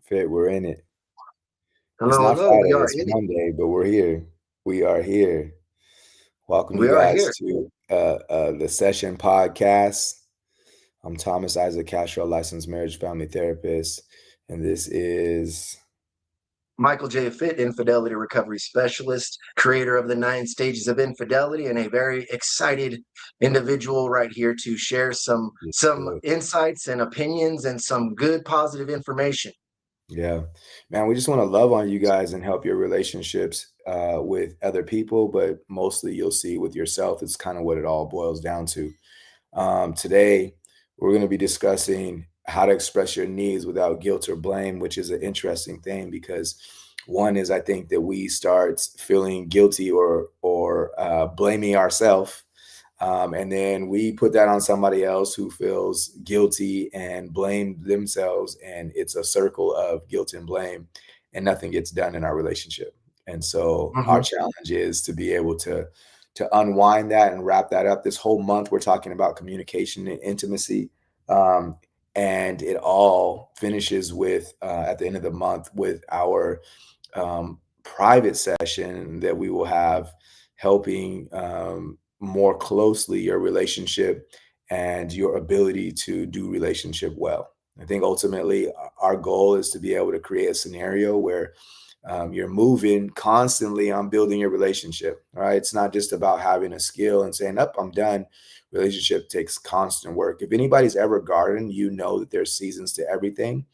Fit, we're in it. It's Hello, not hello. We Friday, are it's in it. Monday, but we're here. We are here. Welcome you We are guys here. to the Session Podcast. I'm Thomas Isaac Castro, licensed marriage family therapist, and this is Michael J. Fit, infidelity recovery specialist, creator of the 9 stages of infidelity, and a very excited individual right here to share some uh, insights and opinions and some good positive information. yeah, man. We just want to love on you guys and help your relationships with other people, but mostly you'll see with yourself. It's kind of what it all boils down to. Today, we're going to be discussing how to express your needs without guilt or blame, which is an interesting thing because one is I think that we start feeling guilty or blaming ourselves, and then we put that on somebody else who feels guilty and blame themselves, and it's a circle of guilt and blame, and nothing gets done in our relationship. And so our Mhm. challenge is to be able to unwind that and wrap that up. This whole month, we're talking about communication and intimacy. Um, and it all finishes with, at the end of the month, with our private session that we will have helping more closely your relationship and your ability to do relationship well. I think ultimately our goal is to be able to create a scenario where you're moving constantly on building your relationship. All right. It's not just about having a skill and saying, up, I'm done. Relationship takes constant work. If anybody's ever gardened, you know that there's seasons to everything.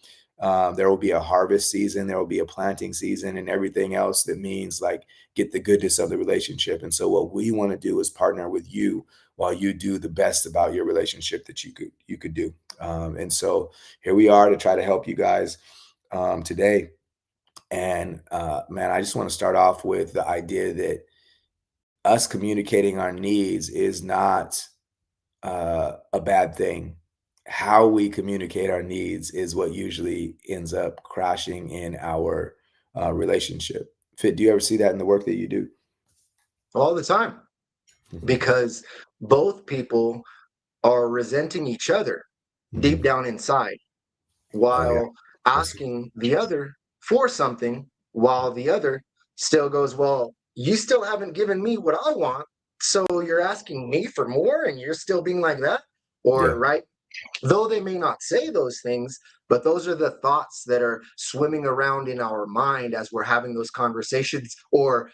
There will be a harvest season, there will be a planting season, and everything else that means like get the goodness of the relationship. And so, what we want to do is partner with you while you do the best about your relationship that you could do. And so, here we are to try to help you guys today. And man, I just want to start off with the idea that us communicating our needs is not a bad thing. How we communicate our needs is what usually ends up crashing in our relationship. Fit, do you ever see that in the work that you do? All the time. Because both people are resenting each other deep Mhm. down inside Oh yeah. while Yes. asking the other for something, while the other still goes, well, you still haven't given me what I want, so you're asking me for more and you're still being like that? Yeah. Or, right? Though they may not say those things, but those are the thoughts that are swimming around in our mind as we're having those conversations, or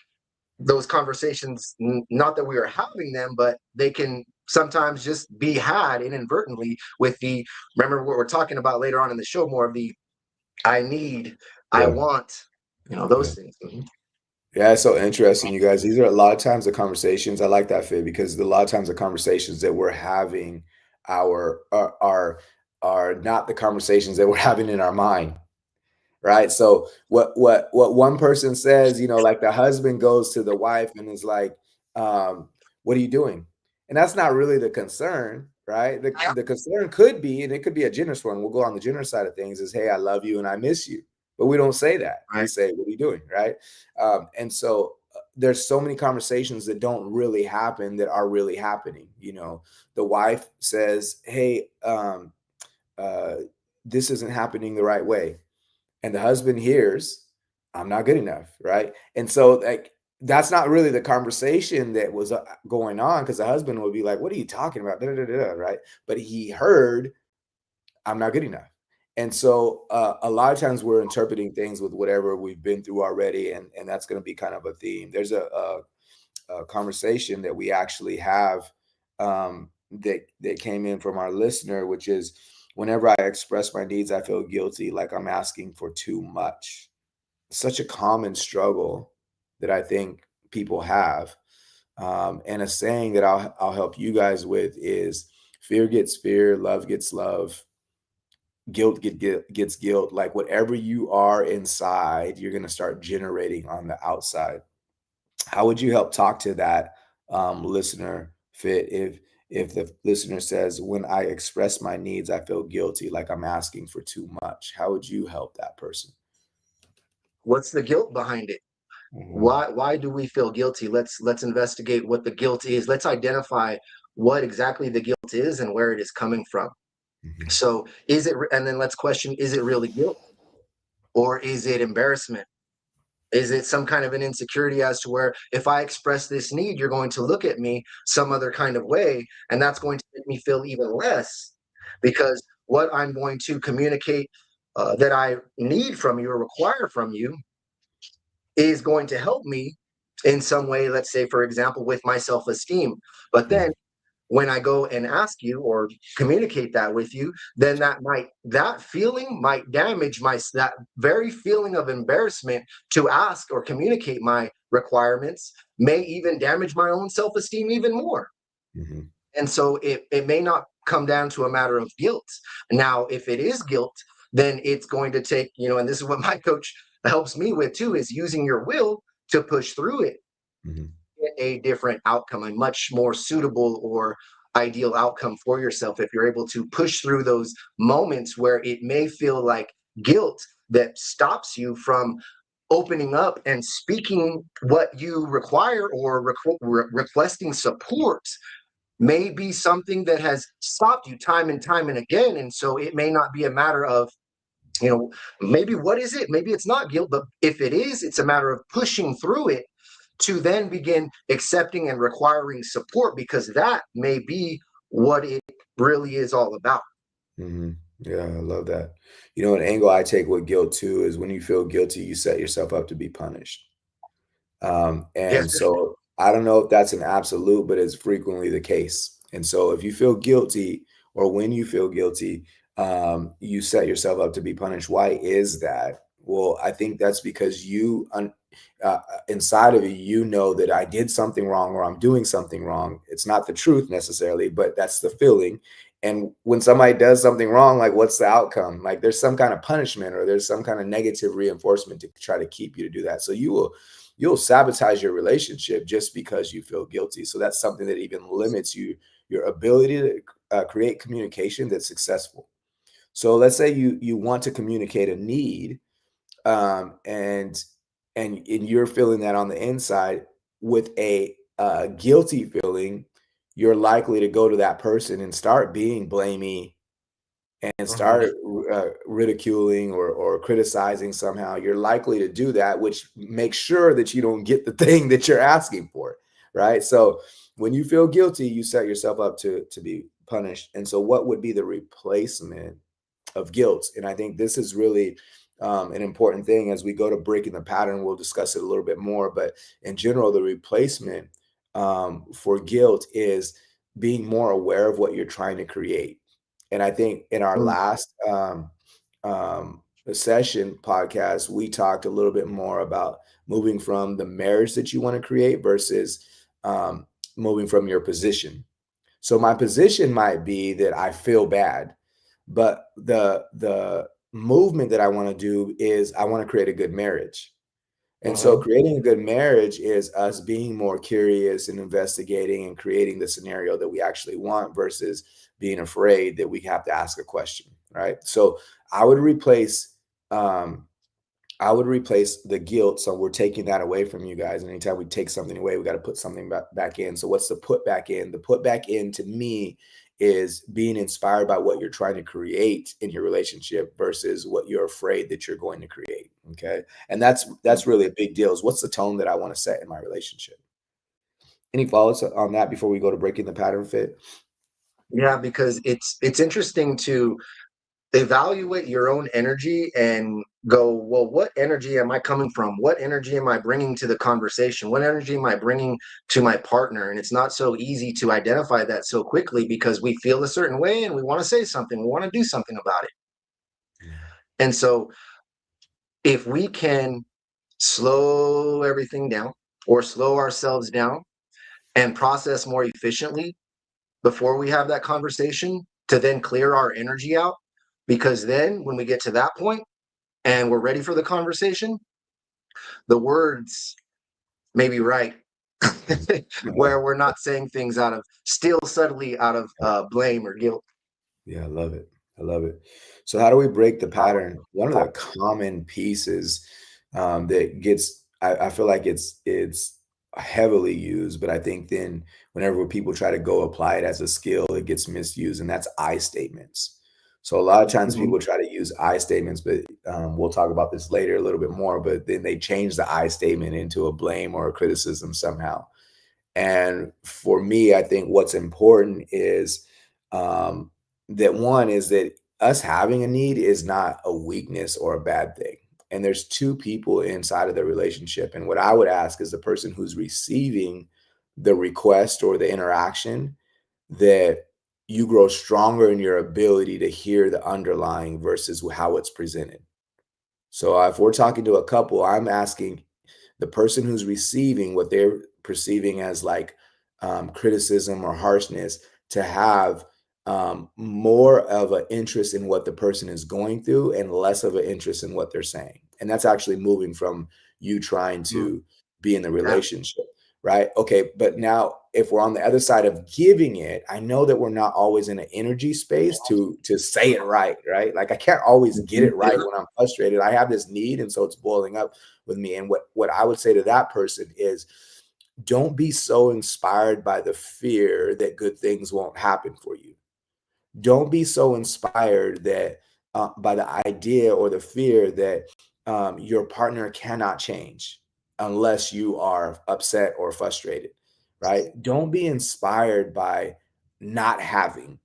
those conversations, not that we are having them, but they can sometimes just be had inadvertently with the, remember what we're talking about later on in the show, more of the I need, I Yeah. want, Yeah. those things. Mhm. Yeah, it's so interesting, you guys. These are a lot of times the conversations. I like that, Fit, because a lot of times the conversations that we're having are not the conversations that we're having in our mind, right? So what one person says, like the husband goes to the wife and is like, "What are you doing?" And that's not really the concern, right? The concern could be, and it could be a generous one. We'll go on the generous side of things, is, "Hey, I love you and I miss you," but we don't say that. We Right. say, "What are you doing?" Right? And so there's so many conversations that don't really happen that are really happening. The wife says, "Hey, uh, this isn't happening the right way," and the husband hears, "I'm not good enough," right? And so like that's not really the conversation that was going on, because the husband would be like, "What are you talking about?" Da, da, da, da, right? But he heard, "I'm not good enough." And so a lot of times we're interpreting things with whatever we've been through already, and that's going to be kind of a theme. There's a conversation that we actually have, that came in from our listener, which is, whenever I express my needs, I feel guilty, like I'm asking for too much. Such a common struggle that I think people have. And a saying that I'll help you guys with is, fear gets fear, love gets love, gets guilt. Like whatever you are inside, you're going to start generating on the outside. How would you help talk to that listener, Fit, if the listener says, when I express my needs, I feel guilty, like I'm asking for too much? How would you help that person? What's the guilt behind it? Mhm, Why do we feel guilty? Let's investigate what the guilt is. Let's identify what exactly the guilt is and where it is coming from. mhm. So is it, and then let's question, is it really guilt? Or is it embarrassment? Is it some kind of an insecurity as to where if I express this need, you're going to look at me some other kind of way, and that's going to make me feel even less because what I'm going to communicate that I need from you or require from you is going to help me in some way, let's say, for example, with my self esteem. But then when I go and ask you or communicate that with you, then that feeling might damage my that very feeling of embarrassment to ask or communicate my requirements may even damage my own self-esteem even more. Mm-hmm. And so it may not come down to a matter of guilt. Now, if it is guilt, then it's going to take, and this is what my coach helps me with too, is using your will to push through it, Mm-hmm. a different outcome, a much more suitable or ideal outcome for yourself if you're able to push through those moments where it may feel like guilt that stops you from opening up and speaking what you require or requesting support may be something that has stopped you time and time and again. And so it may not be a matter of, maybe what is it? Maybe it's not guilt, but if it is, it's a matter of pushing through it to then begin accepting and requiring support because that may be what it really is all about. Mm-hmm. Yeah, I love that. An angle I take with guilt too is when you feel guilty, you set yourself up to be punished. Yes. And so I don't know if that's an absolute, but it's frequently the case. And so if you feel guilty or when you feel guilty, you set yourself up to be punished. Why is that? Well, I think that's because inside of you, you know that I did something wrong or I'm doing something wrong. It's not the truth necessarily, but that's the feeling. And when somebody does something wrong, like what's the outcome? Like there's some kind of punishment or there's some kind of negative reinforcement to try to keep you to do that. So you'll sabotage your relationship just because you feel guilty. So that's something that even limits your ability to create communication that's successful. So let's say you want to communicate a need, and you're feeling that on the inside with a guilty feeling. You're likely to go to that person and start being blamey and Mhm. start ridiculing or criticizing somehow. You're likely to do that, which makes sure that you don't get the thing that you're asking for, right? So when you feel guilty, you set yourself up to be punished. And so what would be the replacement of guilt? And I think this is really an important thing. As we go to breaking the pattern, we'll discuss it a little bit more. But in general, the replacement for guilt is being more aware of what you're trying to create. And I think in our Mm. last session podcast, we talked a little bit more about moving from the marriage that you want to create versus um, moving from your position. So my position might be that I feel bad, but the movement that I want to do is I want to create a good marriage. And so Mhm. creating a good marriage is us being more curious and investigating and creating the scenario that we actually want versus being afraid that we have to ask a question, right? So I would replace um, I would replace the guilt. So we're taking that away from you guys. And anytime we take something away, we got to put something back in. So what's the put back in? The put back in to me is being inspired by what you're trying to create in your relationship versus what you're afraid that you're going to create. Okay. And that's really a big deal is what's the tone that I want to set in my relationship? Any follow-ups on that before we go to breaking the pattern fit? Yeah, because it's interesting to evaluate your own energy and go, well, what energy am I coming from? What energy am I bringing to the conversation? What energy am I bringing to my partner? And it's not so easy to identify that so quickly because we feel a certain way and we want to say something, we want to do something about it. Yeah. And so if we can slow everything down or slow ourselves down and process more efficiently before we have that conversation to then clear our energy out, because then when we get to that point and we're ready for the conversation, the words may be right. Yeah. Where we're not saying things out of still subtly out of blame or guilt. Yeah, I love it. I love it. So how do we break the pattern? One of the common pieces that gets, I feel like it's heavily used, but I think then whenever people try to go apply it as a skill, it gets misused, and that's I statements. So a lot of times Mhm. people try to use I statements, but we'll talk about this later a little bit more. But then they change the I statement into a blame or a criticism somehow. And for me, I think what's important is um, that one is that us having a need is not a weakness or a bad thing. And there's two people inside of the relationship. And what I would ask is the person who's receiving the request or the interaction that you grow stronger in your ability to hear the underlying versus how it's presented. So if we're talking to a couple, I'm asking the person who's receiving what they're perceiving as like criticism or harshness to have more of an interest in what the person is going through and less of an interest in what they're saying. And that's actually moving from you trying Mhm. to be in the Yeah. relationship, right? Okay, but now if we're on the other side of giving it, I know that we're not always in an energy space to say it right, right? Like I can't always get Mhm. it right Yeah. when I'm frustrated. I have this need, and so it's boiling up with me. And what I would say to that person is don't be so inspired by the fear that good things won't happen for you. Don't be so inspired that by the idea or the fear that your partner cannot change unless you are upset or frustrated, right? Don't be inspired by not having,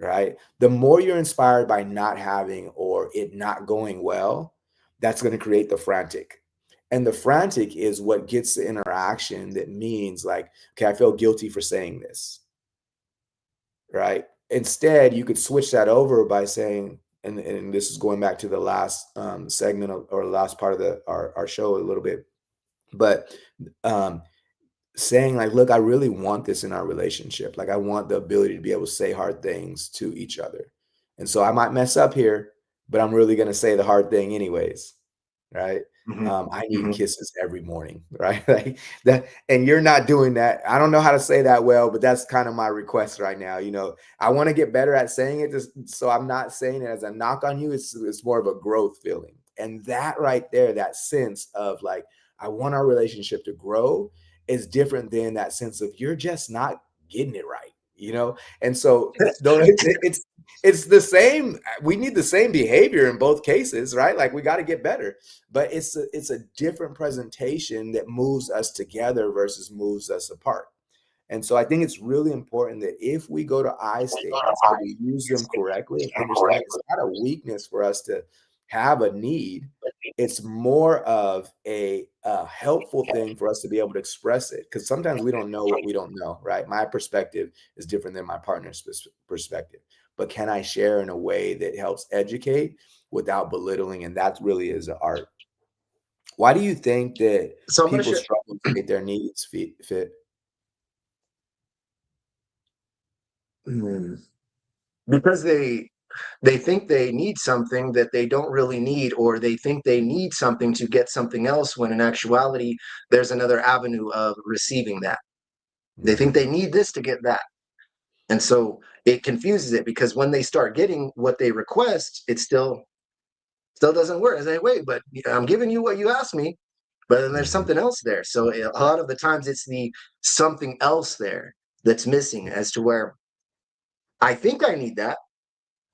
right? The more you're inspired by not having or it not going well, that's going to create the frantic. And the frantic is what gets the interaction that means like, okay, I feel guilty for saying this, right? Instead, you could switch that over by saying, and this is going back to the last segment or last part of our show a little bit, but um, saying like, look, I really want this in our relationship. Like I want the ability to be able to say hard things to each other. And so I might mess up here, but I'm really going to say the hard thing anyways. Right. Mhm. I need Mhm. kisses every morning. Right. Like that. And you're not doing that. I don't know how to say that well, but that's kind of my request right now. I want to get better at saying it. So I'm not saying it as a knock on you. It's more of a growth feeling. And that right there, that sense of like, I want our relationship to grow is different than that sense of you're just not getting it right. And so though it's the same, we need the same behavior in both cases, right? Like we got to get better, but it's a different presentation that moves us together versus moves us apart. And so I think it's really important that if we go to I statements, that we use them correctly and understand it's not a weakness for us to have a need. It's more of a helpful thing for us to be able to express it because sometimes we don't know what we don't know, right? My perspective is different than my partner's perspective. But can I share in a way that helps educate without belittling? And that really is an art. Why do you think that So I'm going to people share. struggle to make their needs fit? Hmm. Because they think they need something that they don't really need, or they think they need something to get something else, when in actuality there's another avenue of receiving that. They think Mhm. they need this to get that. And so it confuses it, because when they start getting what they request, it still doesn't work. I say, wait, but I'm giving you what you asked me, but then there's Mhm. something else there. So a lot of the times it's the something else there that's missing, as to where I think I need that.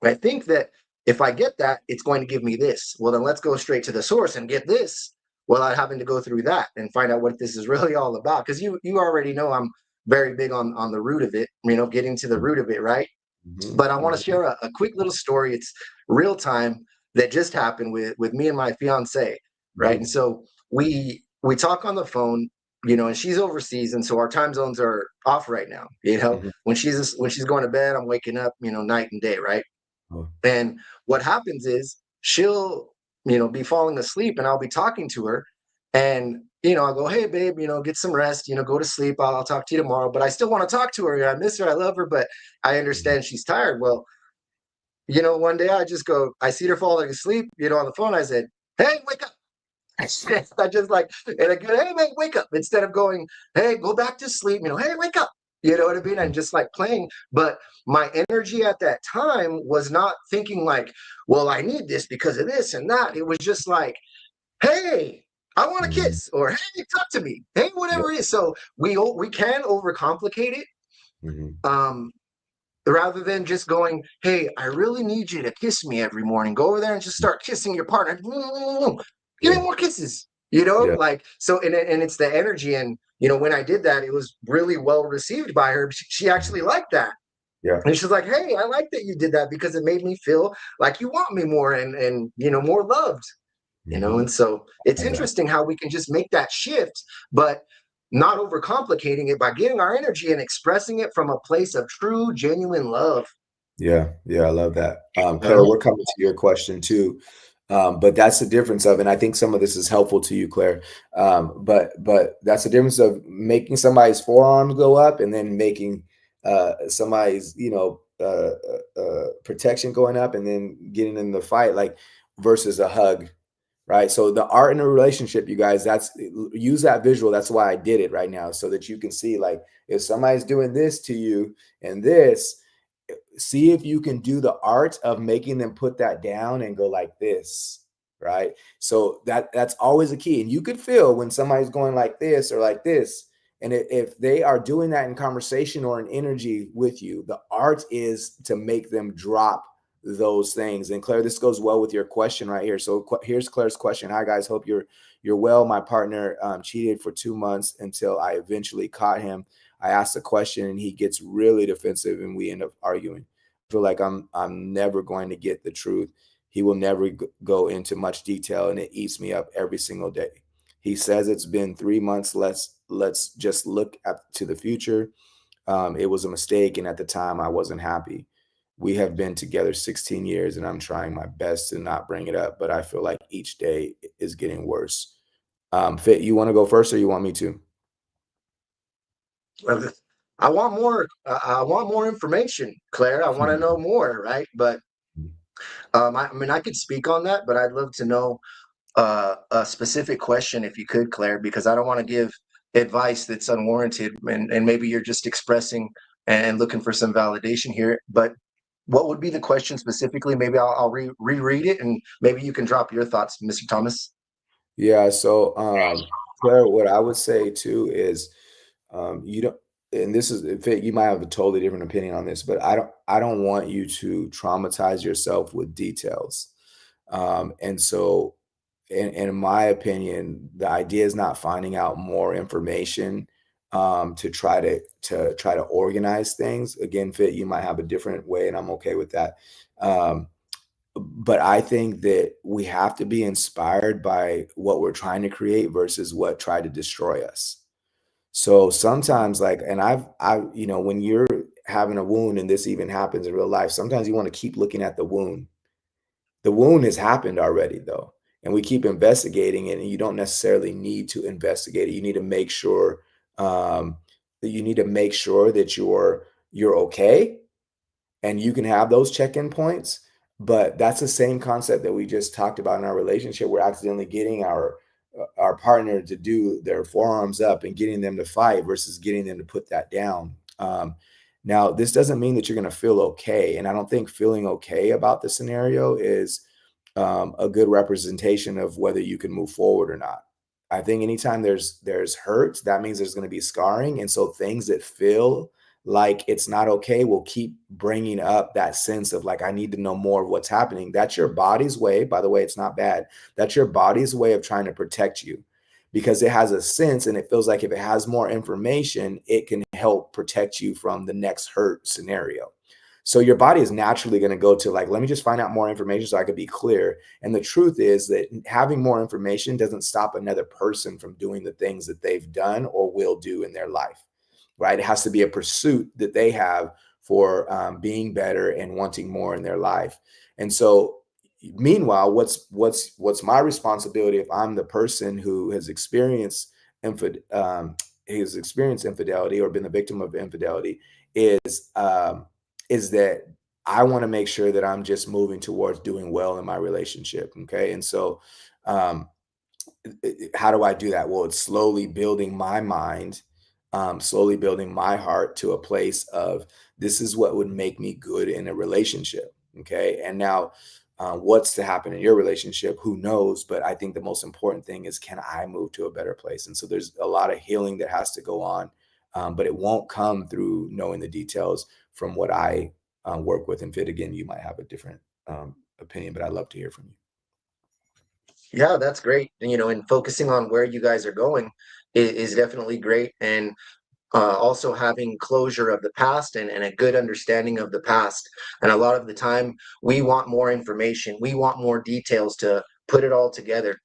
I think that if I get that, it's going to give me this. Well, then let's go straight to the source and get this, without having to go through that and find out what this is really all about. Because you already know I'm very big on the root of it, getting to the root of it, right? Mhm. But I want to Mhm. share a quick little story. It's real time, that just happened with me and my fiance, right? And Mhm. so we talk on the phone, and she's overseas, and so our time zones are off right now. Mhm. When she's going to bed, I'm waking up, night and day, right? Oh. And what happens is she'll, be falling asleep, and I'll be talking to her, and I'll go, hey babe, get some rest, go to sleep. I'll talk to you tomorrow. But I still want to talk to her. I miss her. I love her, but I Mhm. understand she's tired. Well, one day I just go, I see her falling asleep, on the phone. I said, hey, wake up. I just like, and I go, hey, mate, wake up. Instead of going, hey, go back to sleep, hey, wake up. You know what I mean? Mhm. And just like playing. But my energy at that time was not thinking like, well, I need this because of this and that. It was just like, hey, I want a Mhm. kiss, or hey, talk to me. Hey, Yep. whatever it is. So we can overcomplicate it. Mhm. Um, rather than just going, hey, I really need you to kiss me every morning. Go over there and just start kissing your partner. Give me Yeah. more kisses. You know, Yeah. like so, and it's the energy. And when I did that, it was really well received by her. She actually liked that. Yeah. And she's like, hey, I like that you did that because it made me feel like you want me more and more loved. Mhm. And so it's Love that. interesting how we can just make that shift, but not overcomplicating it by giving our energy and expressing it from a place of true, genuine love. Yeah, yeah, I love that. You Claire, know? we're coming to your question too. But that's the difference of, and I think some of this is helpful to you, Claire. But that's the difference of making somebody's forearms go up and then making somebody's, protection going up and then getting in the fight, like versus a hug, right? So the art in a relationship, you guys, that's use that visual. That's why I did it right now, so that you can see, like, if somebody's doing this to you and this, see if you can do the art of making them put that down and go like this, right? So that's always a key. And you could feel when somebody's going like this or like this. And if they are doing that in conversation or in energy with you, the art is to make them drop those things. And Claire, this goes well with your question right here. So here's Claire's question. Hi guys, hope you're well. My partner cheated for 2 months until I eventually caught him. I asked a question and he gets really defensive and we end up arguing. I feel like I'm never going to get the truth. He will never go into much detail and it eats me up every single day. He says it's been 3 months. Let's just look to the future. It was a mistake, and at the time, I wasn't happy. We have been together 16 years, and I'm trying my best to not bring it up, but I feel like each day is getting worse. Fit, you want to go first, or you want me to? I want more. I want more information, Claire. I want to know more, right? But I mean, I could speak on that, but I'd love to know a specific question if you could, Claire, because I don't want to give advice that's unwarranted, and maybe you're just expressing and looking for some validation here. But what would be the question specifically? Maybe I'll reread it, and maybe you can drop your thoughts, Mr. Thomas. Yeah, so Claire, what I would say too is you don't, and this is, in fact, you might have a totally different opinion on this, but I don't want you to traumatize yourself with details. And so in my opinion, the idea is not finding out more information to try to organize things. Again, Fit, you might have a different way, and I'm okay with that. Um, but I think that we have to be inspired by what we're trying to create versus what tried to destroy us. So sometimes, like, and when you're having a wound, and this even happens in real life, sometimes you want to keep looking at the wound. The wound has happened already, though, and we keep investigating it, and you don't necessarily need to investigate it. You need to make sure um, that you're okay, and you can have those check-in points. But that's the same concept that we just talked about in our relationship. We're accidentally getting our partner to do their forearms up and getting them to fight versus getting them to put that down. Now, this doesn't mean that you're going to feel okay, and I don't think feeling okay about the scenario is a good representation of whether you can move forward or not. I think anytime there's hurt, that means there's going to be scarring, and so things that feel like it's not okay will keep bringing up that sense of, like, I need to know more of what's happening. That's your body's way. By the way, it's not bad. That's your body's way of trying to protect you, because it has a sense and it feels like if it has more information, it can help protect you from the next hurt scenario. So your body is naturally going to go to, like, let me just find out more information so I could be clear. And the truth is that having more information doesn't stop another person from doing the things that they've done or will do in their life, right? It has to be a pursuit that they have for being better and wanting more in their life. And so, meanwhile, what's my responsibility if I'm the person who has experienced infidelity or been the victim of infidelity? Is is that I want to make sure that I'm just moving towards doing well in my relationship. Okay. And so, um, how do I do that? Well, it's slowly building my mind, slowly building my heart to a place of, this is what would make me good in a relationship. Okay. And now, what's to happen in your relationship? Who knows? But I think the most important thing is, can I move to a better place? And so there's a lot of healing that has to go on, but it won't come through knowing the details from what I work with. And Fit, again, you might have a different opinion, but I'd love to hear from you. Yeah, that's great. And focusing on where you guys are going is definitely great. And also having closure of the past and a good understanding of the past. And a lot of the time, we want more information. We want more details to put it all together.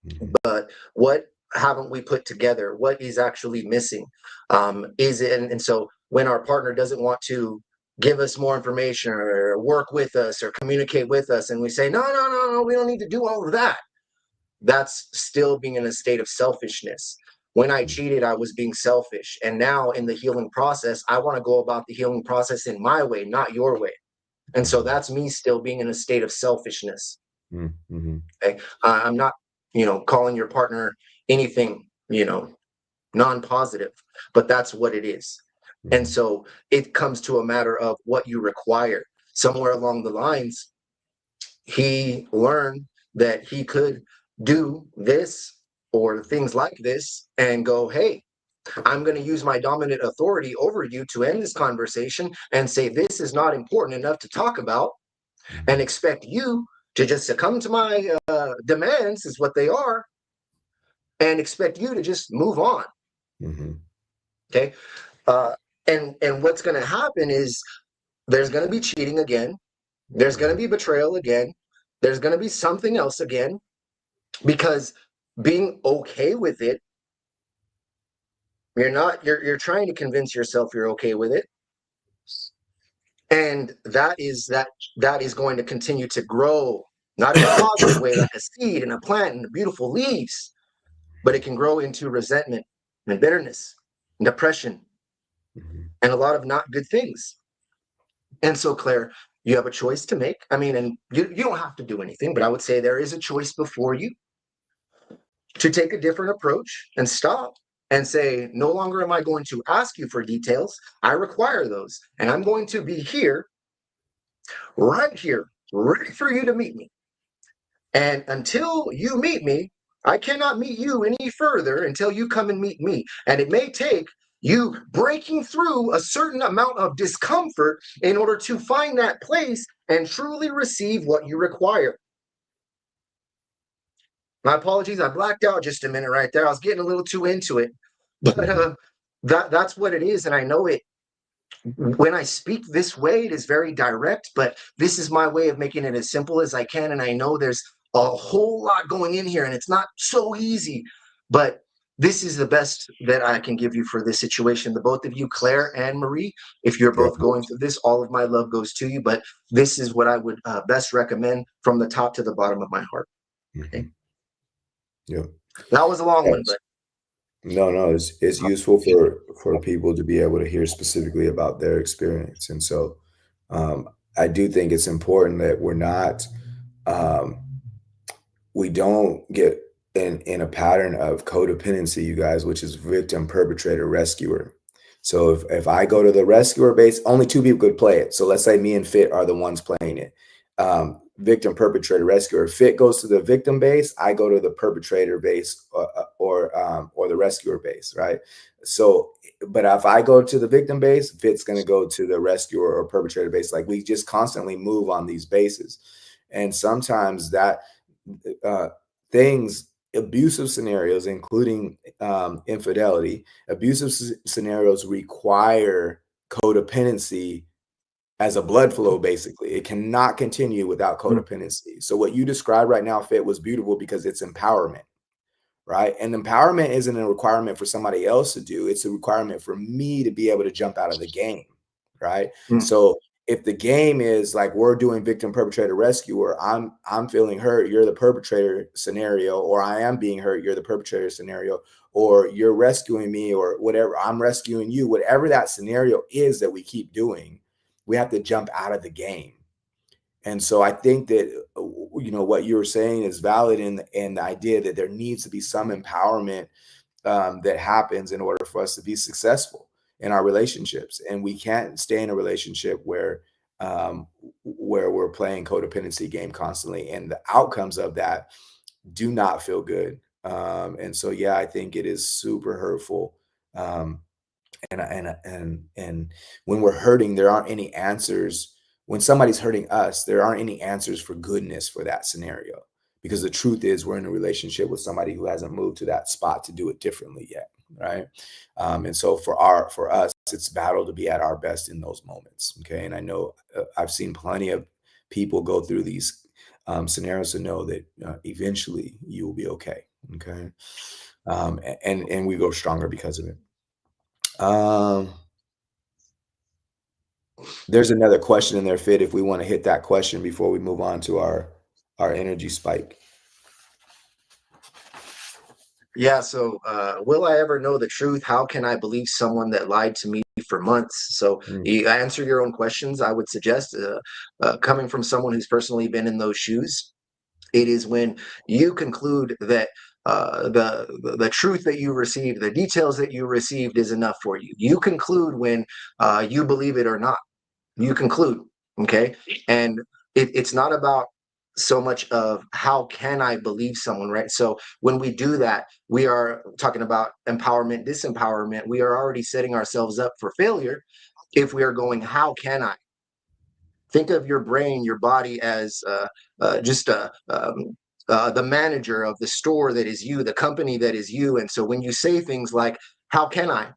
Mm-hmm. But what haven't we put together? What is actually missing? Is it, and so when our partner doesn't want to give us more information or work with us or communicate with us, and we say, no, no, no, no, we don't need to do all of that, that's still being in a state of selfishness. When I cheated, I was being selfish. And now in the healing process, I want to go about the healing process in my way, not your way. And so that's me still being in a state of selfishness. Mm-hmm. Okay. I'm not, calling your partner anything, non-positive, but that's what it is. Mm-hmm. And so it comes to a matter of what you require. Somewhere along the lines, he learned that he could do this or things like this and go, hey, I'm going to use my dominant authority over you to end this conversation and say this is not important enough to talk about, and expect you to just succumb to my demands, is what they are, and expect you to just move on. Mm-hmm. Okay. And what's going to happen is there's going to be cheating again. There's going to be betrayal again. There's going to be something else again, because being okay with it, you're trying to convince yourself you're okay with it. And that is going to continue to grow, not in a positive way, like a seed and a plant and beautiful leaves, but it can grow into resentment and bitterness and depression and a lot of not good things. And so, Claire, you have a choice to make. I mean, and you don't have to do anything, but I would say there is a choice before you to take a different approach and stop and say, no longer am I going to ask you for details. I require those. And I'm going to be here, ready for you to meet me. And until you meet me, I cannot meet you any further until you come and meet me. And it may take you breaking through a certain amount of discomfort in order to find that place and truly receive what you require. My apologies, I blacked out just a minute right there. I was getting a little too into it. But that's what it is. And I know it. When I speak this way, it is very direct, but this is my way of making it as simple as I can. And I know there's a whole lot going in here and it's not so easy, but this is the best that I can give you for this situation. The both of you, Claire and Marie, if you're both going through this, all of my love goes to you, but this is what I would best recommend from the top to the bottom of my heart. Okay. Yeah. That was a long one, but no, it's useful for people to be able to hear specifically about their experience. And so I do think it's important that we don't get in a pattern of codependency, you guys, which is victim, perpetrator, rescuer. So if I go to the rescuer base, only two people could play it. So let's say me and Fit are the ones playing it. Victim, perpetrator, rescuer. Fit goes to the victim base. I go to the perpetrator base or the rescuer base, right? So, but if I go to the victim base, Fit's going to go to the rescuer or perpetrator base. Like we just constantly move on these bases, and sometimes that abusive scenarios, including infidelity, abusive scenarios require codependency as a blood flow. Basically, it cannot continue without codependency. So what you described right now, Fit, was beautiful because it's empowerment, right? And empowerment isn't a requirement for somebody else to do. It's a requirement for me to be able to jump out of the game, right? So if the game is like we're doing victim, perpetrator, rescuer, I'm feeling hurt, you're the perpetrator scenario, or I am being hurt, you're the perpetrator scenario, or you're rescuing me, or whatever, I'm rescuing you, whatever that scenario is that we keep doing, we have to jump out of the game. And so I think that, what you were saying is valid in the idea that there needs to be some empowerment that happens in order for us to be successful in our relationships. And we can't stay in a relationship where we're playing codependency game constantly. And the outcomes of that do not feel good. And so, yeah, I think it is super hurtful. And when we're hurting, there aren't any answers when somebody's hurting us, there aren't any answers for goodness for that scenario, because the truth is we're in a relationship with somebody who hasn't moved to that spot to do it differently yet, right? And so for us, it's battle to be at our best in those moments. Okay, and I know I've seen plenty of people go through these scenarios to know that eventually you will be okay. Okay, and we go stronger because of it. Um, there's another question in there, Fit. If we want to hit that question before we move on to our energy spike. Yeah. So, will I ever know the truth? How can I believe someone that lied to me for months? So, Mm, you answer your own questions. I would suggest, coming from someone who's personally been in those shoes, it is when you conclude that the truth that you received, the details that you received, is enough for you. You conclude when you believe it or not. You conclude, okay, and it's not about so much of how can I believe someone, right? So when we do that, we are talking about empowerment, disempowerment. We are already setting ourselves up for failure if we are going, how can I? Think of your brain, your body as just the manager of the store that is you, the company that is you. And so when you say things like, how can I?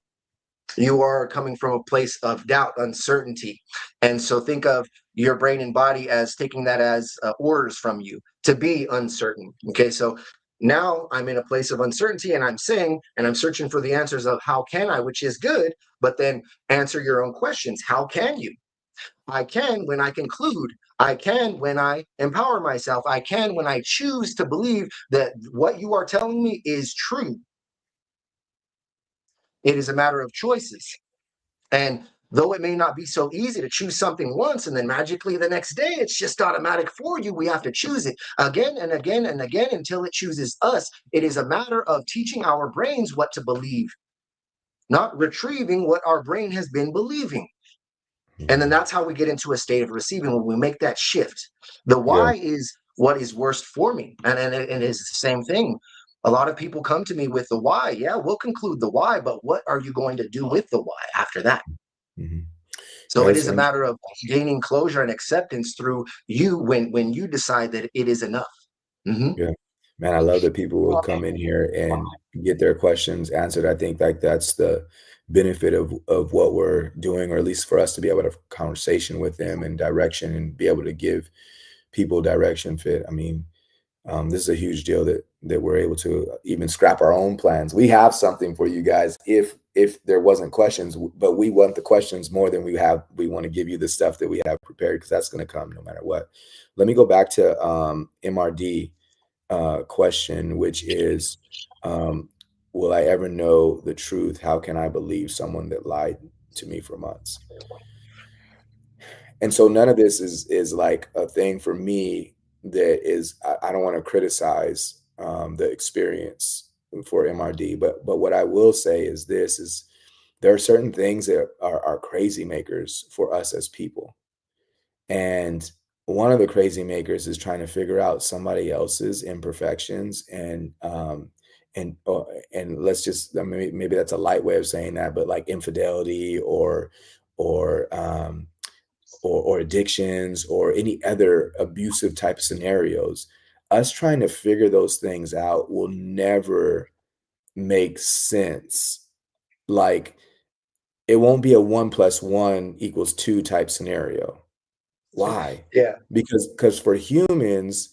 You are coming from a place of doubt, uncertainty. And so think of your brain and body as taking that as orders from you to be uncertain. Okay, so now I'm in a place of uncertainty and I'm saying, and I'm searching for the answers of how can I, which is good, but then answer your own questions. How can you? I can when I conclude. I can when I empower myself. I can when I choose to believe that what you are telling me is true. It is a matter of choices. And though it may not be so easy to choose something once and then magically the next day it's just automatic for you, we have to choose it again and again and again until it chooses us. It is a matter of teaching our brains what to believe, not retrieving what our brain has been believing. And then mhm. that's how we get into a state of receiving when we make that shift. The Yeah. why is what is worst for me. And it is the same thing. A lot of people come to me with the why. Yeah, we'll conclude the why, but what are you going to do with the why after that? Mhm. So Yeah, it it's is a interesting. matter of gaining closure and acceptance through you when you decide that it is enough. Hmm. Yeah. Man, I love that people will come in here and get their questions answered. I think like that's the benefit of what we're doing, or at least for us to be able to have a conversation with them and direction and be able to give people direction. Fit. I mean, this is a huge deal that we're able to even scrap our own plans. We have something for you guys if there wasn't questions, but we want the questions more than we have. We want to give you the stuff that we have prepared because that's going to come no matter what. Let me go back to MRD question, which is, um, will I ever know the truth? How can I believe someone that lied to me for months? And so none of this is like a thing for me that is I don't want to criticize the experience for MRD, but what I will say is this is there are certain things that are crazy makers for us as people. And one of the crazy makers is trying to figure out somebody else's imperfections and let's just I mean, maybe that's a light way of saying that, but like infidelity or or addictions or any other abusive type scenarios, us trying to figure those things out will never make sense. Like it won't be a 1 + 1 = 2 type scenario. Why? Yeah. Because for humans,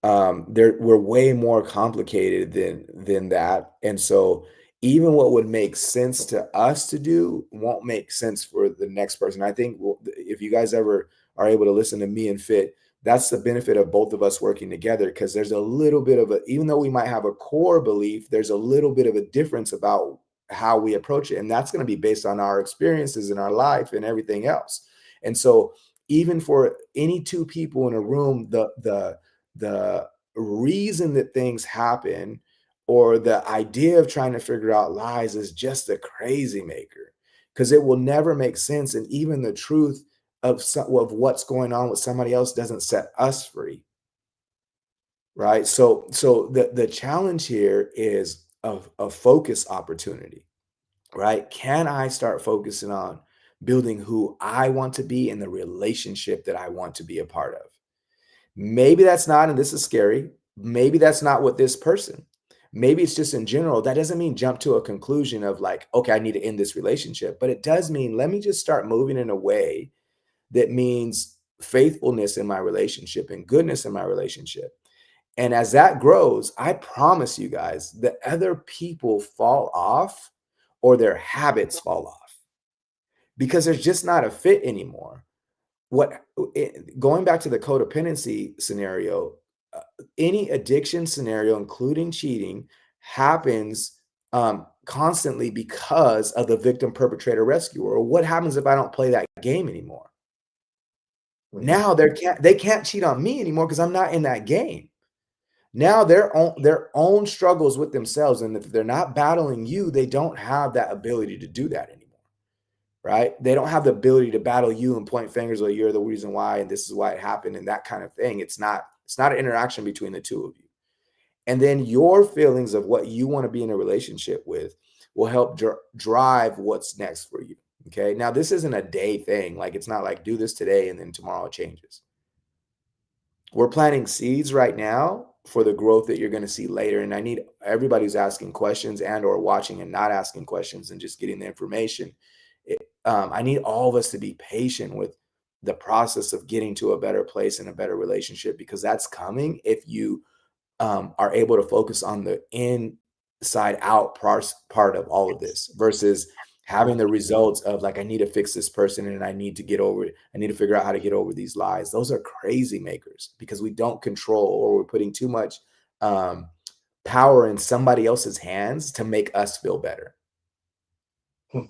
we're way more complicated than that, and so even what would make sense to us to do won't make sense for the next person. I think if you guys ever are able to listen to me and Fit, that's the benefit of both of us working together because there's a little bit of a even though we might have a core belief, there's a little bit of a difference about how we approach it, and that's going to be based on our experiences in our life and everything else. And so even for any two people in a room, the reason that things happen or the idea of trying to figure out lies is just a crazy maker because it will never make sense. And even the truth of what's going on with somebody else doesn't set us free, right? So the challenge here is a focus opportunity, right? Can I start focusing on building who I want to be and the relationship that I want to be a part of. Maybe that's not, and this is scary, maybe that's not what this person. Maybe it's just in general. That doesn't mean jump to a conclusion of like, okay, I need to end this relationship. But it does mean let me just start moving in a way that means faithfulness in my relationship and goodness in my relationship. And as that grows, I promise you guys that other people fall off or their habits fall off because there's just not a fit anymore. Going back to the codependency scenario, any addiction scenario, including cheating, happens constantly because of the victim, perpetrator, rescuer. Or what happens if I don't play that game anymore? Now they can't cheat on me anymore because I'm not in that game. Now their own struggles with themselves, and if they're not battling you, they don't have that ability to do that anymore. Right? They don't have the ability to battle you and point fingers or you're the reason why and this is why it happened and that kind of thing. It's not an interaction between the two of you. And then your feelings of what you want to be in a relationship with will help drive what's next for you. Okay. Now, this isn't a day thing. Like, it's not like do this today and then tomorrow it changes. We're planting seeds right now for the growth that you're going to see later. And I need everybody who's asking questions and or watching and not asking questions and just getting the information. I need all of us to be patient with the process of getting to a better place and a better relationship, because that's coming if you are able to focus on the inside out part of all of this versus having the results of like, I need to fix this person and I need to get over it. I need to figure out how to get over these lies. Those are crazy makers because we don't control, or we're putting too much power in somebody else's hands to make us feel better.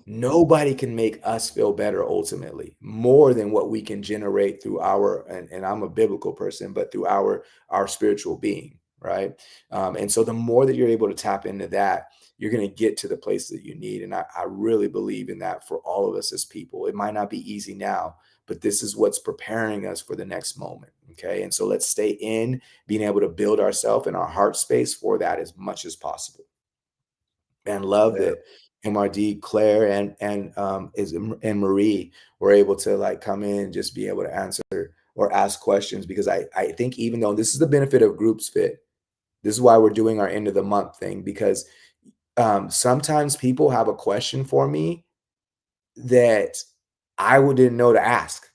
Nobody can make us feel better ultimately more than what we can generate through our, and I'm a biblical person, but through our spiritual being, right? And so the more that you're able to tap into that, you're going to get to the place that you need. And I really believe in that for all of us as people. It might not be easy now, but this is what's preparing us for the next moment. Okay. And so let's stay in being able to build ourselves and our heart space for that as much as possible. And love that MRD, Claire, and Marie were able to like come in and just be able to answer or ask questions, because I think even though this is the benefit of groups fit, this is why we're doing our end of the month thing, because sometimes people have a question for me that I didn't know to ask.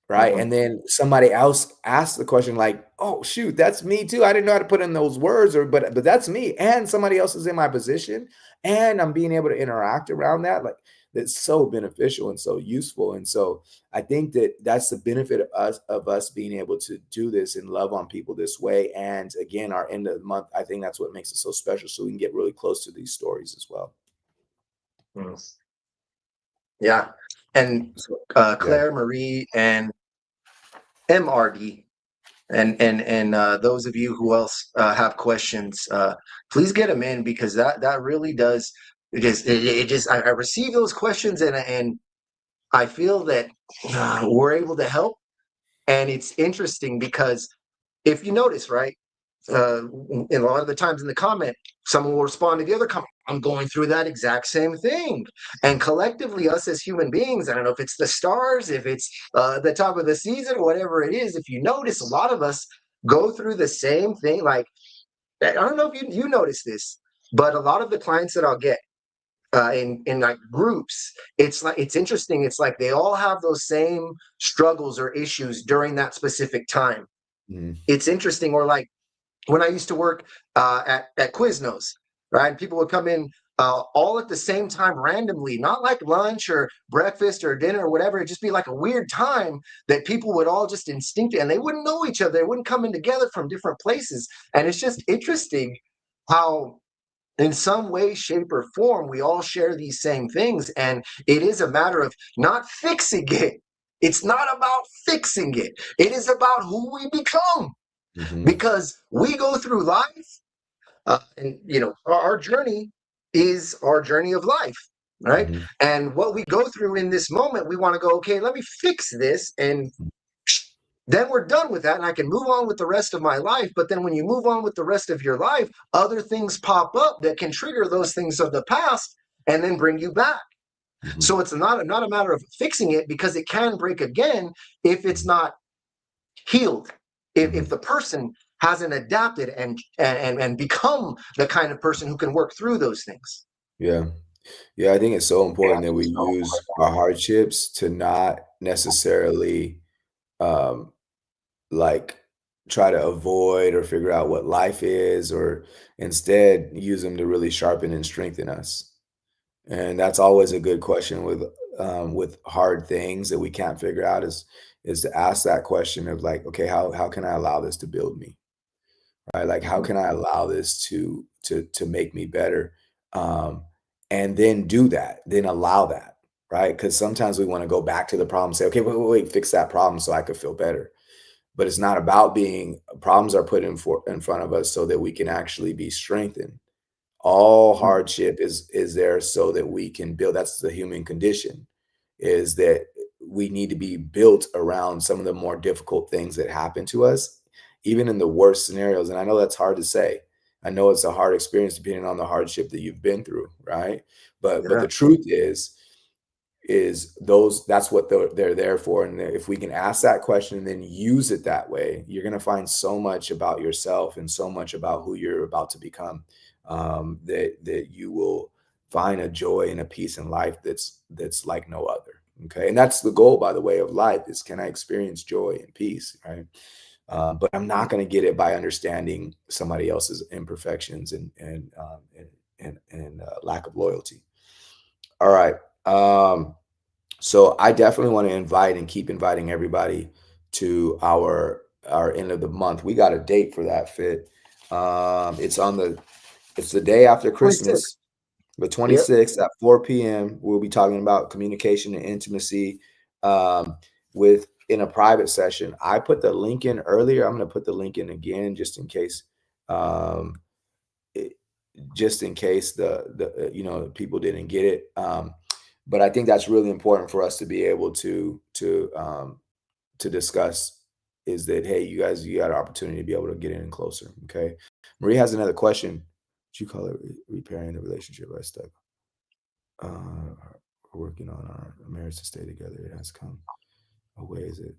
Right. And then somebody else asks the question like, oh, shoot, that's me too. I didn't know how to put in those words, but that's me. And somebody else is in my position and I'm being able to interact around that. Like, that's so beneficial and so useful. And so I think that that's the benefit of us being able to do this and love on people this way. And again, our end of the month, I think that's what makes it so special. So we can get really close to these stories as well. Yeah. And Claire, Marie, and MRD, and those of you who else have questions, please get them in, because that really does it just I receive those questions and I feel that we're able to help. And it's interesting because if you notice, right, and a lot of the times in the comment, someone will respond to the other comment, I'm going through that exact same thing. And collectively, us as human beings, I don't know if it's the stars, if it's the top of the season, whatever it is, if you notice, a lot of us go through the same thing. Like, I don't know if you notice this, but a lot of the clients that I'll get in like groups, it's interesting. It's like they all have those same struggles or issues during that specific time. It's interesting. Or like, when I used to work at Quiznos, right? People would come in all at the same time randomly, not like lunch or breakfast or dinner or whatever. It'd just be like a weird time that people would all just instinctively, and they wouldn't know each other. They wouldn't come in together from different places. And it's just interesting how in some way, shape, or form, we all share these same things. And it is a matter of not fixing it. It's not about fixing it. It is about who we become. Because we go through life, and our journey is our journey of life, right? And what we go through in this moment, we want to go, okay, let me fix this, and then we're done with that, and I can move on with the rest of my life. But then when you move on with the rest of your life, other things pop up that can trigger those things of the past and then bring you back. So it's not a matter of fixing it, because it can break again if it's not healed. If the person hasn't adapted and become the kind of person who can work through those things. Yeah. Yeah, I think it's so important that we use our hardships to not necessarily, um, like, try to avoid or figure out what life is, or instead use them to really sharpen and strengthen us. And that's always a good question with hard things that we can't figure out, is to ask that question of like, okay, how can I allow this to build me? Right? Like, how can I allow this to make me better? Um, and then do that, then allow that, right? Because sometimes we want to go back to the problem, say, okay, wait, fix that problem so I could feel better. But it's not about being problems are put in front of us so that we can actually be strengthened. All hardship is there so that we can build. That's the human condition, is that we need to be built around some of the more difficult things that happen to us, even in the worst scenarios. And I know that's hard to say. I know it's a hard experience depending on the hardship that you've been through, right? But Yeah. the truth is those that's what they're there for. And if we can ask that question and then use it that way, you're going to find so much about yourself and so much about who you're about to become, that you will find a joy and a peace in life that's like no other. Okay, and that's the goal, by the way, of life, is can I experience joy and peace, right? But I'm not going to get it by understanding somebody else's imperfections and lack of loyalty. All right. So I definitely want to invite and keep inviting everybody to our end of the month. We got a date for that, Fit. It's the day after 26. Christmas, the Yep. 26th at 4 p.m. We'll be talking about communication and intimacy, um, with in a private session. I put the link in earlier. I'm going to put the link in again just in case. Um, it, just in case the people didn't get it. But I think that's really important for us to be able to discuss, is that, hey, you guys, you got an opportunity to be able to get in closer. Okay. Marie has another question. What you call it? Repairing the relationship I stuck. Uh, we're working on our marriage to stay together. It has come a way. Is it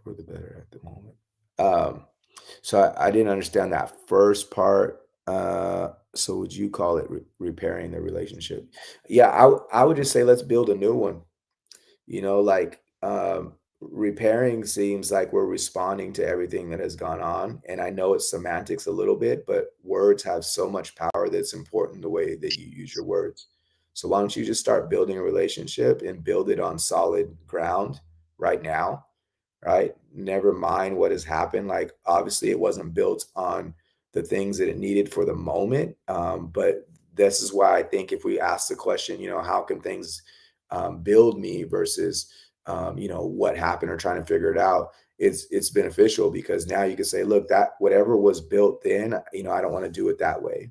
for the better at the moment? Um, so I didn't understand that first part. So would you call it repairing the relationship? Yeah, I would just say let's build a new one. Like, repairing seems like we're responding to everything that has gone on. And I know it's semantics a little bit, but words have so much power that's important the way that you use your words. So why don't you just start building a relationship and build it on solid ground right now, right? Never mind what has happened. Like, obviously, it wasn't built on the things that it needed for the moment. But this is why I think if we ask the question, how can things build me versus, what happened, or trying to figure it out, it's beneficial, because now you can say, look, that whatever was built then, I don't want to do it that way.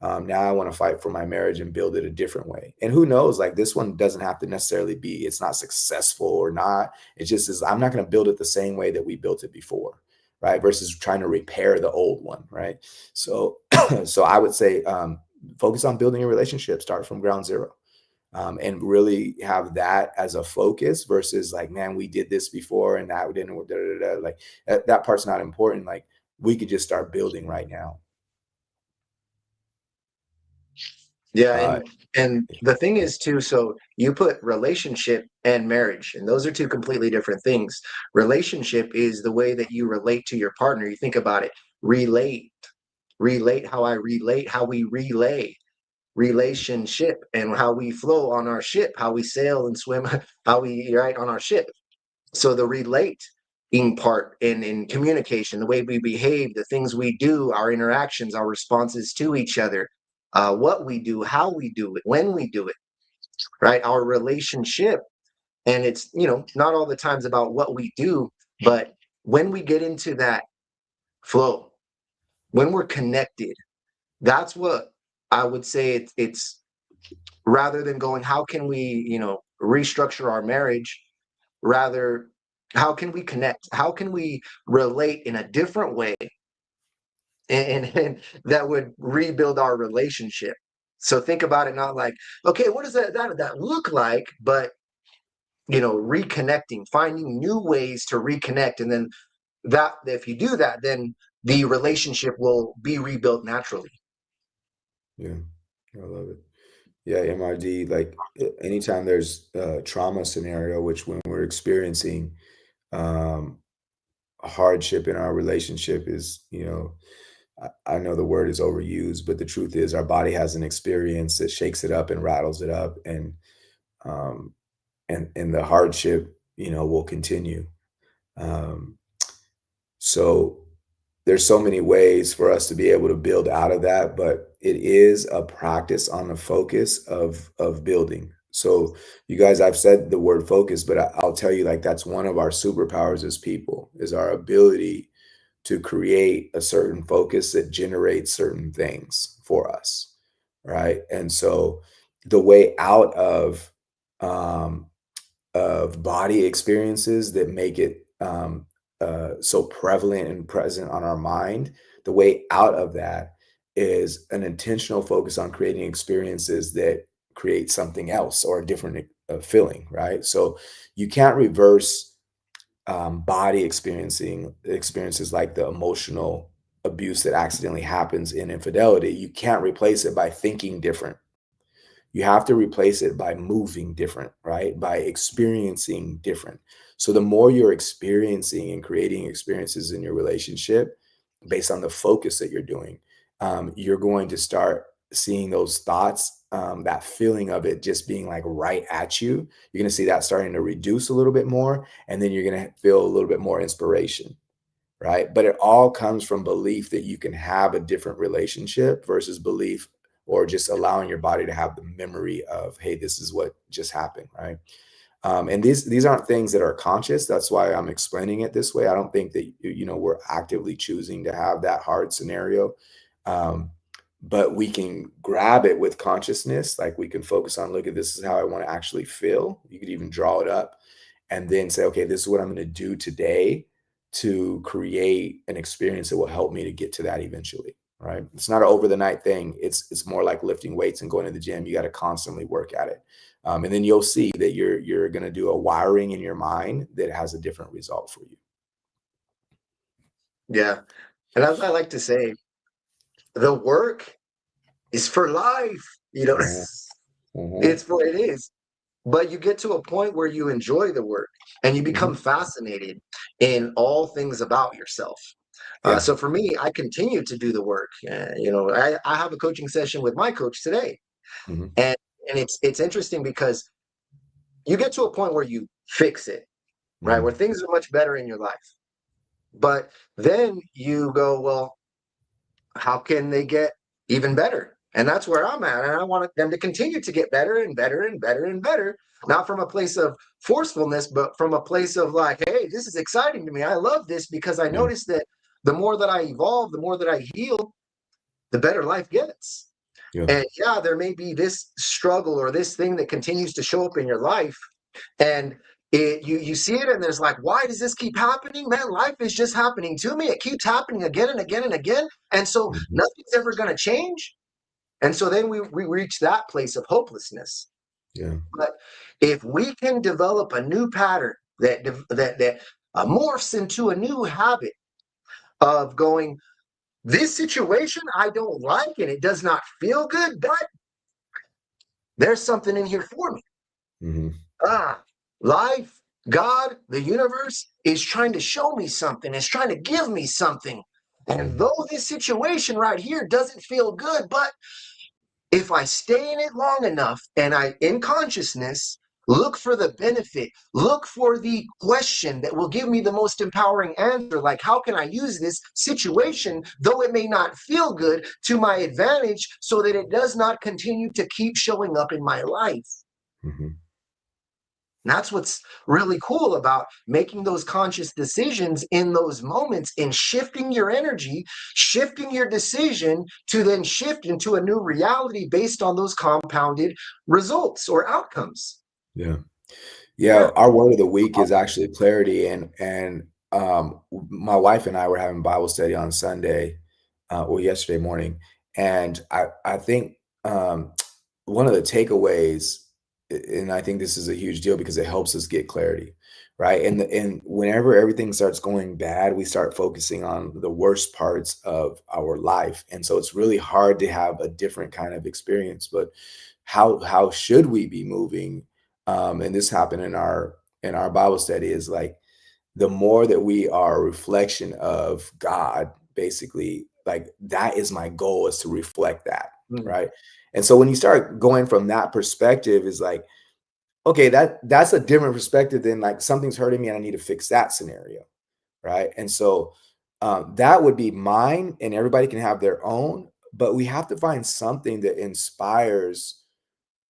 Now I want to fight for my marriage and build it a different way. And who knows, like, this one doesn't have to necessarily be, it's not successful or not. It just is, I'm not going to build it the same way that we built it before. Right. Versus trying to repair the old one. Right. So, so I would say, focus on building a relationship, start from ground zero. And really have that as a focus versus like, man, we did this before and that didn't work. Like that part's not important. Like, we could just start building right now. Yeah, Uh, and the thing is too, so you put relationship and marriage, and those are two completely different things. Relationship is the way that you relate to your partner. You think about it, relate, relate, how we relay, relationship, and how we flow on our ship, how we sail and swim, how we right on our ship. So the relating part in communication, the way we behave, the things we do, our interactions, our responses to each other, what we do, how we do it, when we do it, right? Our relationship. And it's, not all the times about what we do, but when we get into that flow, when we're connected, that's what I would say it's rather than going, how can we, restructure our marriage? Rather, how can we connect? How can we relate in a different way, and that would rebuild our relationship? So think about it not like, okay, what does that look like? But reconnecting, finding new ways to reconnect. And then that if you do that, then the relationship will be rebuilt naturally. Yeah, I love it. Yeah, MID, like anytime there's a trauma scenario, which when we're experiencing um, a hardship in our relationship is, I know the word is overused, but the truth is our body has an experience that shakes it up and rattles it up, um, and the hardship, will continue. Um, so there's so many ways for us to be able to build out of that, but it is a practice on the focus of building. So you guys, I've said the word focus, but I'll tell you, like, that's one of our superpowers as people, is our ability to create a certain focus that generates certain things for us, right? And so the way out um, of body experiences that make it so prevalent and present on our mind, the way out of that is an intentional focus on creating experiences that create something else or a different feeling, right? So you can't reverse body experiencing experiences like the emotional abuse that accidentally happens in infidelity. You can't replace it by thinking different. You have to replace it by moving different, right? By experiencing different. So the more you're experiencing and creating experiences in your relationship based on the focus that you're doing, you're going to start seeing those thoughts, that feeling of it just being like right at you. You're going to see that starting to reduce a little bit more. And then you're going to feel a little bit more inspiration, right? But it all comes from belief that you can have a different relationship versus belief or just allowing your body to have the memory of, hey, this is what just happened, right? And these aren't things that are conscious. That's why I'm explaining it this way. I don't think that we're actively choosing to have that hard scenario, um, but we can grab it with consciousness. Like we can focus on, look at this is how I want to actually feel. You could even draw it up, and then say, okay, this is what I'm going to do today to create an experience that will help me to get to that eventually. Right? It's not an over the night thing. It's more like lifting weights and going to the gym. You got to constantly work at it. And then you'll see that you're going to do a wiring in your mind that has a different result for you. Yeah. And as I like to say, the work is for life. Mhm, mhm, It's for it is. But you get to a point where you enjoy the work and you become mhm. fascinated in all things about yourself. Yeah. So for me, I continue to do the work. I have a coaching session with my coach today, Mhm, and it's interesting because you get to a point where you fix it, right? Where mhm. things are much better in your life. But then you go, well, how can they get even better? And that's where I'm at. And I want them to continue to get better and better and better and better, not from a place of forcefulness, but from a place of like, hey, this is exciting to me. I love this because I Yeah, notice that the more that I evolve, the more that I heal, the better life gets. yeah. And yeah, there may be this struggle or this thing that continues to show up in your life. And you see it and there's like, why does this keep happening? Man, life is just happening to me. It keeps happening again and again and again. And so Mhm. nothing's ever going to change. And so then we reach that place of hopelessness. Yeah. But if we can develop a new pattern that morphs into a new habit of going, this situation I don't like and it does not feel good, but there's something in here for me. Mhm, Ah, life, God, the universe is trying to show me something, it's trying to give me something. And mhm, though this situation right here doesn't feel good, but if I stay in it long enough and I, in consciousness, look for the benefit, look for the question that will give me the most empowering answer, like how can I use this situation, though it may not feel good, to my advantage so that it does not continue to keep showing up in my life. mhm. And that's what's really cool about making those conscious decisions in those moments and shifting your energy, shifting your decision to then shift into a new reality based on those compounded results or outcomes. Yeah. Yeah, Yeah. our word of the week is actually clarity, my wife and I were having Bible study on Sunday, or yesterday morning, and I think um, one of the takeaways, and I think this is a huge deal because it helps us get clarity, right? And whenever everything starts going bad, we start focusing on the worst parts of our life, and so it's really hard to have a different kind of experience. But how should we be moving? And this happened in our Bible study is like the more that we are a reflection of God, basically, like that is my goal is to reflect that, Mm, right? And so when you start going from that perspective, is like, okay, that's a different perspective than like something's hurting me and I need to fix that scenario, right? And so that would be mine, and everybody can have their own, but we have to find something that inspires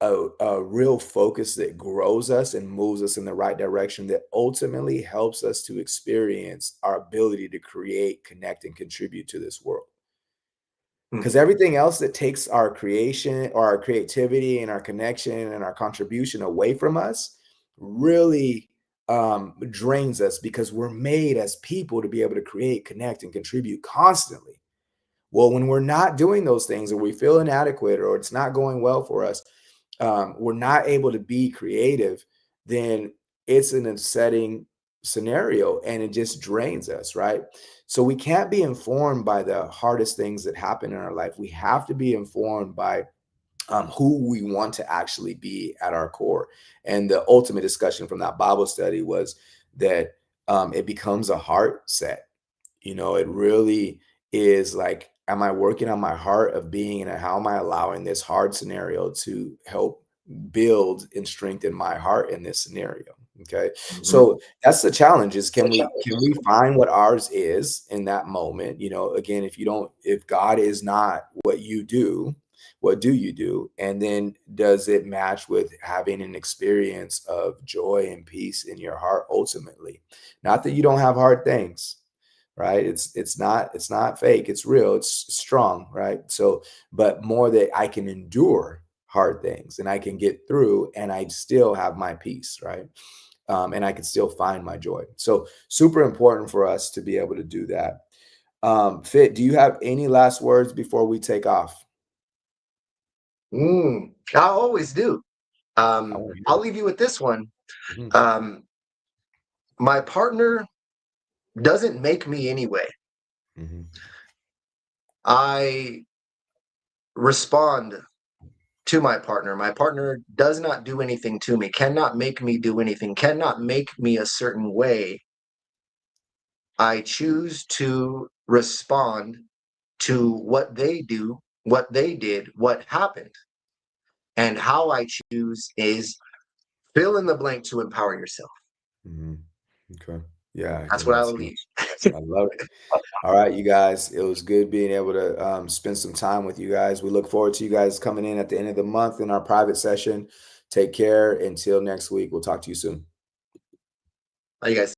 a real focus that grows us and moves us in the right direction that ultimately helps us to experience our ability to create, connect, and contribute to this world. mm, Because everything else that takes our creation or our creativity and our connection and our contribution away from us really drains us because we're made as people to be able to create, connect, and contribute constantly. Well, when we're not doing those things or we feel inadequate or it's not going well for us, we're not able to be creative, then it's an upsetting scenario and it just drains us, right? So we can't be informed by the hardest things that happen in our life. We have to be informed by who we want to actually be at our core. And the ultimate discussion from that Bible study was that it becomes a heart set. It really is like, am I working on my heart of being, and how am I allowing this hard scenario to help build and strengthen my heart in this scenario? Okay. mhm. So that's the challenge is can we find what ours is in that moment? Again, if God is not what you do, what do you do? And then does it match with having an experience of joy and peace in your heart ultimately? Not that you don't have hard things, right? It's not fake, it's real, it's strong, right? So but more that I can endure hard things and I can get through and I still have my peace, right? And I can still find my joy. So super important for us to be able to do that. Fit, do you have any last words before we take off? I always do. I want to I'll hear leave you with this one. it. Mhm, Um, my partner doesn't make me anyway. mhm, I respond to my partner. My partner does not do anything to me, cannot make me do anything, cannot make me a certain way. I choose to respond to what they do, what they did, what happened. And how I choose is fill in the blank to empower yourself. mhm. Okay. Yeah, That's and what I that's will leave. I love it. All right, you guys. It was good being able to spend some time with you guys. We look forward to you guys coming in at the end of the month in our private session. Take care. Until next week, we'll talk to you soon. How you guys